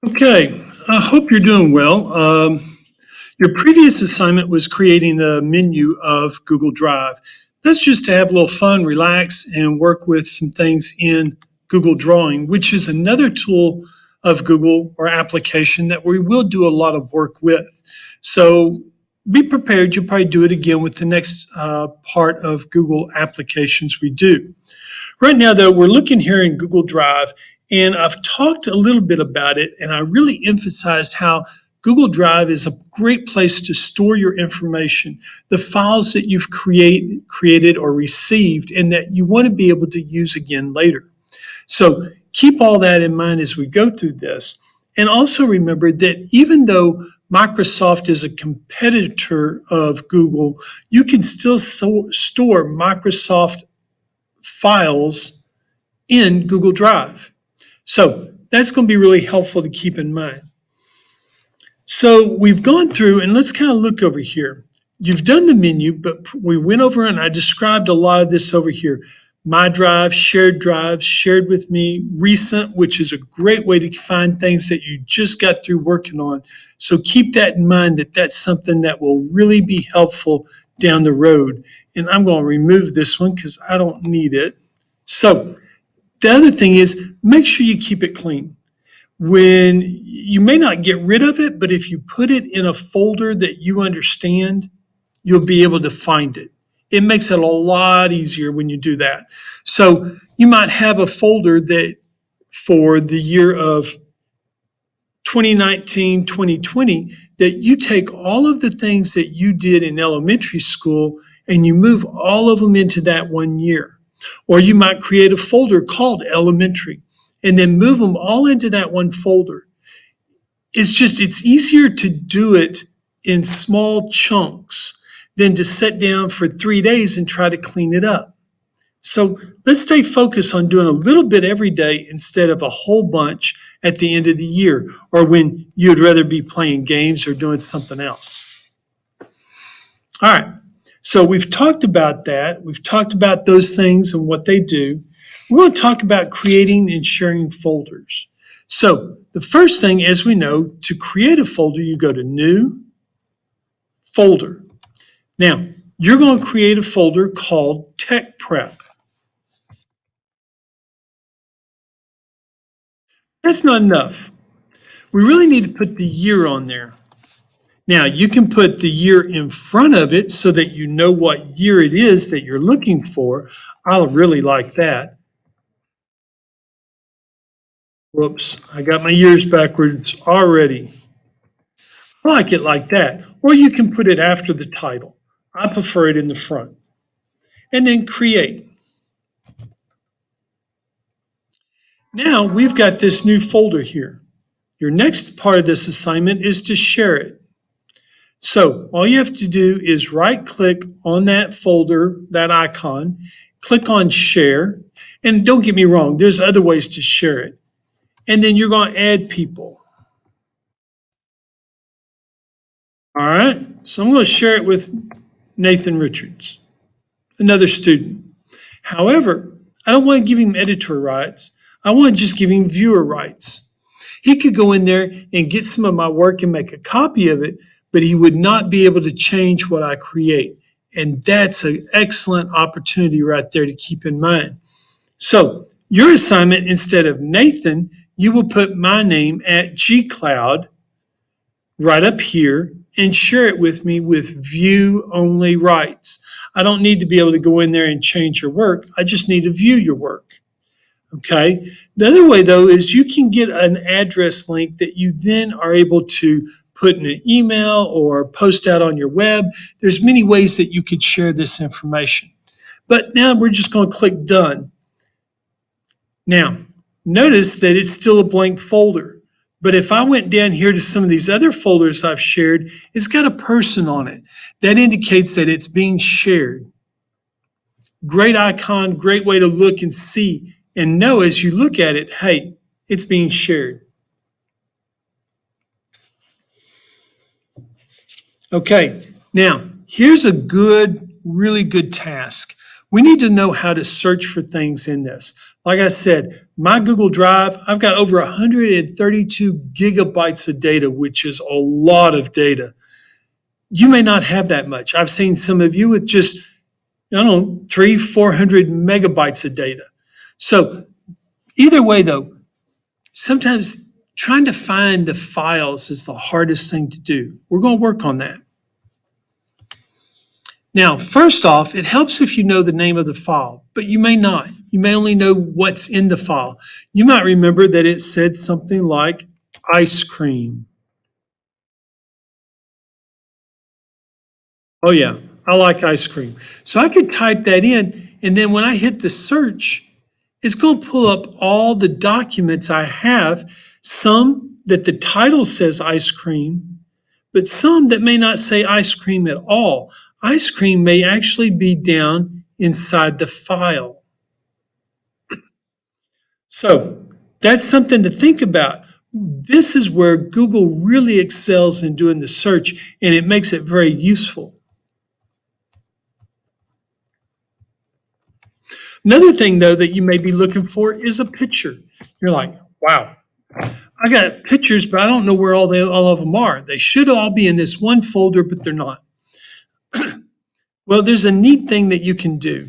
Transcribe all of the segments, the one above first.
Okay, I hope you're doing well. Your previous assignment was creating a menu of Google Drive. That's just to have a little fun, relax, and work with some things in Google Drawing, which is another tool of Google or application that we will do a lot of work with. So be prepared. You'll probably do it again with the next part of Google applications we do. Right now, though, we're looking here in Google Drive, and I've talked a little bit about it, and I really emphasized how Google Drive is a great place to store your information, the files that you've created or received, and that you want to be able to use again later. So keep all that in mind as we go through this. And also remember that even though Microsoft is a competitor of Google, you can still store Microsoft files in Google Drive. So that's going to be really helpful to keep in mind. So we've gone through, and let's kind of look over here. You've done the menu, but we went over and I described a lot of this over here. My Drive, shared drives, shared with me, recent, which is a great way to find things that you just got through working on. So keep that in mind, that that's something that will really be helpful down the road. And I'm going to remove this one because I don't need it. So the other thing is, make sure you keep it clean. When you may not get rid of it, but if you put it in a folder that you understand, you'll be able to find it. It makes it a lot easier when you do that. So you might have a folder that for the year of 2019, 2020, that you take all of the things that you did in elementary school and you move all of them into that one year. Or you might create a folder called elementary and then move them all into that one folder. It's easier to do it in small chunks than to sit down for 3 days and try to clean it up. So let's stay focused on doing a little bit every day instead of a whole bunch at the end of the year, or when you'd rather be playing games or doing something else. All right, so we've talked about that. We've talked about those things and what they do. We're going to talk about creating and sharing folders. So the first thing, as we know, to create a folder, you go to New, Folder. Now, you're going to create a folder called Tech Prep. That's not enough. We really need to put the year on there. Now, you can put the year in front of it so that you know what year it is that you're looking for. I really like that. Whoops, I got my years backwards already. I like it like that. Or you can put it after the title. I prefer it in the front. And then create. Now we've got this new folder here. Your next part of this assignment is to share it. So all you have to do is right-click on that folder, that icon, click on Share, and don't get me wrong, there's other ways to share it. And then you're going to add people. All right, so I'm going to share it with Nathan Richards, another student. However, I don't want to give him editor rights. I want to just give him viewer rights. He could go in there and get some of my work and make a copy of it, but he would not be able to change what I create. And that's an excellent opportunity right there to keep in mind. So your assignment, instead of Nathan, you will put my name at gcloud right up here and share it with me with view only rights. I don't need to be able to go in there and change your work. I just need to view your work. Okay. The other way, though, is you can get an address link that you then are able to put in an email or post out on your web. There's many ways that you could share this information. But now we're just going to click Done. Now, notice that it's still a blank folder. But if I went down here to some of these other folders I've shared, it's got a person on it. That indicates that it's being shared. Great icon, great way to look and see and know as you look at it, hey, it's being shared. Okay, now here's a really good task. We need to know how to search for things in this. Like I said, my Google Drive, I've got over 132 gigabytes of data, which is a lot of data. You may not have that much. I've seen some of you with just, I don't know, 300-400 megabytes of data. So either way, though, sometimes trying to find the files is the hardest thing to do. We're going to work on that. Now, first off, it helps if you know the name of the file, but you may not. You may only know what's in the file. You might remember that it said something like ice cream. Oh yeah, I like ice cream. So I could type that in, and then when I hit the search, it's going to pull up all the documents I have, some that the title says ice cream, but some that may not say ice cream at all. Ice cream may actually be down inside the file. So that's something to think about. This is where Google really excels in doing the search, and it makes it very useful. Another thing, though, that you may be looking for is a picture. You're like, wow, I got pictures, but I don't know where all of them are. They should all be in this one folder, but they're not. Well, there's a neat thing that you can do.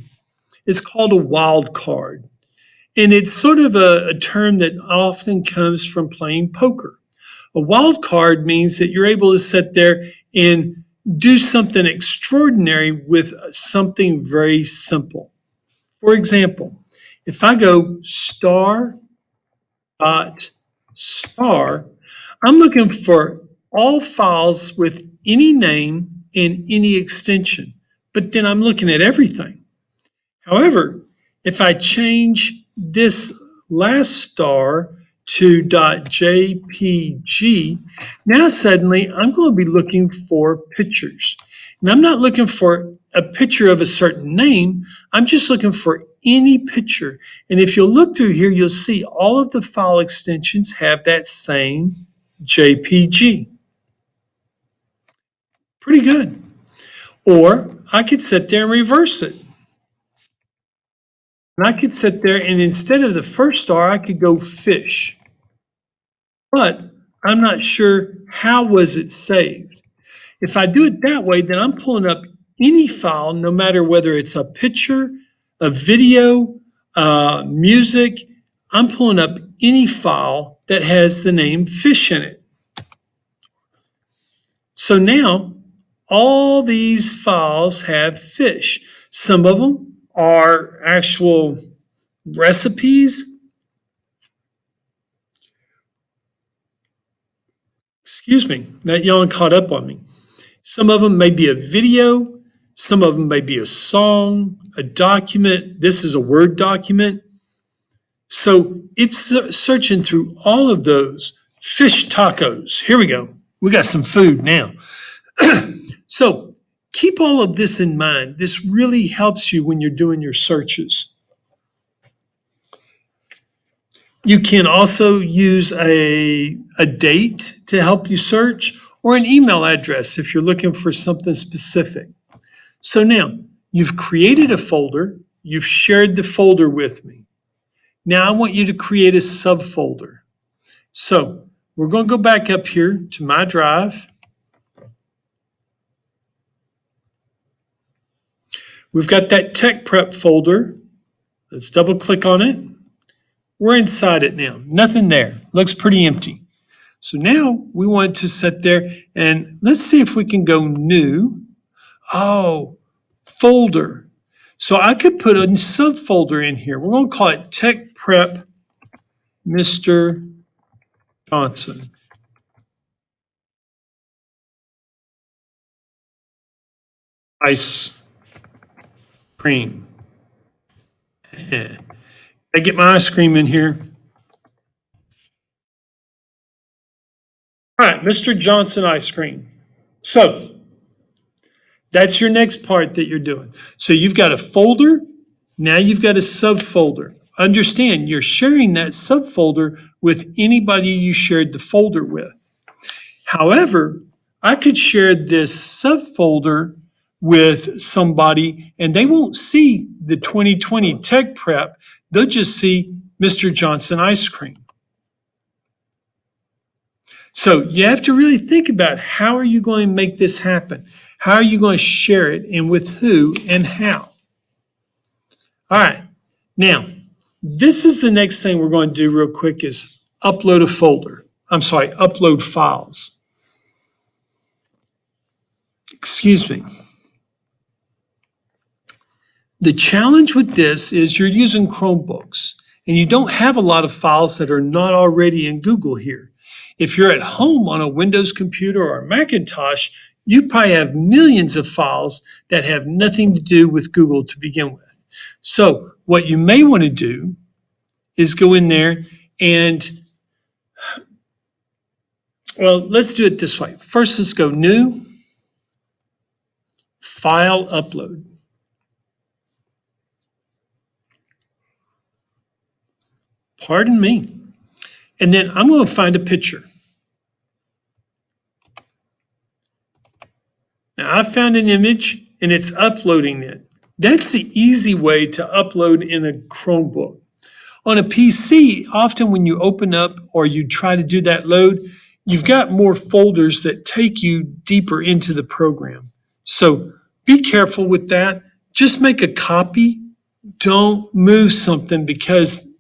It's called a wildcard. And it's sort of a term that often comes from playing poker. A wildcard means that you're able to sit there and do something extraordinary with something very simple. For example, if I go star dot star, I'm looking for all files with any name and any extension, but then I'm looking at everything. However, if I change this last star to .jpg, now suddenly I'm going to be looking for pictures. And I'm not looking for a picture of a certain name. I'm just looking for any picture. And if you'll look through here, you'll see all of the file extensions have that same JPG. Pretty good. Or I could sit there and reverse it. And I could sit there and instead of the first star, I could go fish. But I'm not sure how was it saved. If I do it that way, then I'm pulling up any file, no matter whether it's a picture, a video, music. I'm pulling up any file that has the name fish in it. So now all these files have fish. Some of them are actual recipes. Excuse me, that yawn caught up on me. Some of them may be a video, some of them may be a song, a document. This is a Word document. So it's searching through all of those. Fish tacos. Here we go. We got some food now. So keep all of this in mind. This really helps you when you're doing your searches. You can also use a date to help you search or an email address if you're looking for something specific. So now you've created a folder, you've shared the folder with me. Now I want you to create a subfolder. So we're going to go back up here to my drive. We've got that tech prep folder. Let's double click on it. We're inside it now. Nothing there. Looks pretty empty. So now we want to sit there and let's see if we can go new. Oh, folder. So I could put a subfolder in here. We're going to call it Tech Prep Mr. Johnson. Ice cream. I get my ice cream in here. All right, Mr. Johnson ice cream. So that's your next part that you're doing. So you've got a folder. Now you've got a subfolder. Understand, you're sharing that subfolder with anybody you shared the folder with. However, I could share this subfolder with somebody and they won't see the 2020 tech prep. They'll just see Mr. Johnson ice cream. So you have to really think about how are you going to make this happen? How are you going to share it and with who and how? All right. Now, this is the next thing we're going to do real quick is upload a folder. Upload files. Excuse me. The challenge with this is you're using Chromebooks and you don't have a lot of files that are not already in Google here. If you're at home on a Windows computer or a Macintosh, you probably have millions of files that have nothing to do with Google to begin with. So what you may want to do is go in there and, well, let's do it this way. First, let's go New, File, Upload. Pardon me. And then I'm going to find a picture. Now I found an image and it's uploading it. That's the easy way to upload in a Chromebook. On a PC, often when you open up or you try to do that load, you've got more folders that take you deeper into the program. So be careful with that. Just make a copy. Don't move something because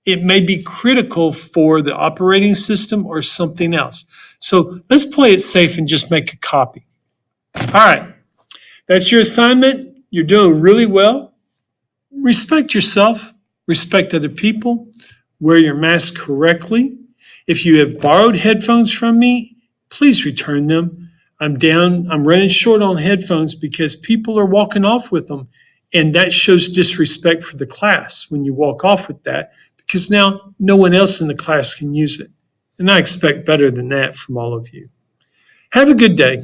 it may be critical for the operating system or something else. So let's play it safe and just make a copy. All right, that's your assignment. You're doing really well. Respect yourself, respect other people, wear your mask correctly. If you have borrowed headphones from me, please return them. I'm running short on headphones because people are walking off with them. And that shows disrespect for the class when you walk off with that, because now no one else in the class can use it. And I expect better than that from all of you. Have a good day.